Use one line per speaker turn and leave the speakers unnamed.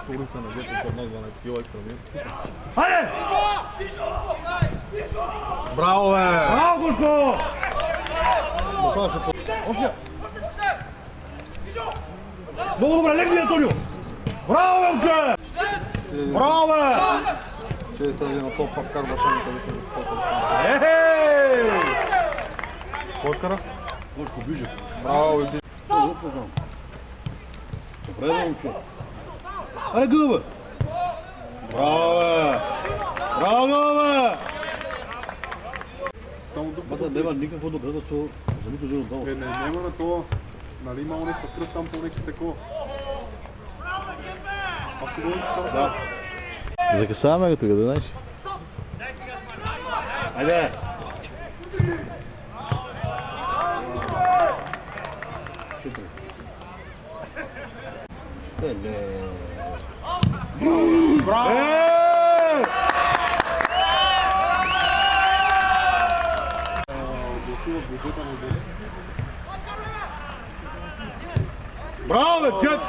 Турин се навие по 12 кила екстра мир.
Хайде!
Браво, бе!
Браво, Гошко! Много добре, легни, Антонио! Браво, бе, момче! Браво, бе!
Че се един от топ папкар башани, къде се записал.
Ехей!
Кой скара?
Гошко, ближе.
Браво, иди.
Добре, бе, момче. Аре, гъба, бе! Браво, бе! Браво, бе!
Само тук.
Бата няма никакво доказателство за нито един от двамата.
Няма на това. Нали имало някаква кръв там по някакви такова.
Да.
Закъсаваме го тогава, да знаеш.
Айде! Четири. Еле!
Браво! Гласуват бюджета на отделение.
Браво, бе, чет!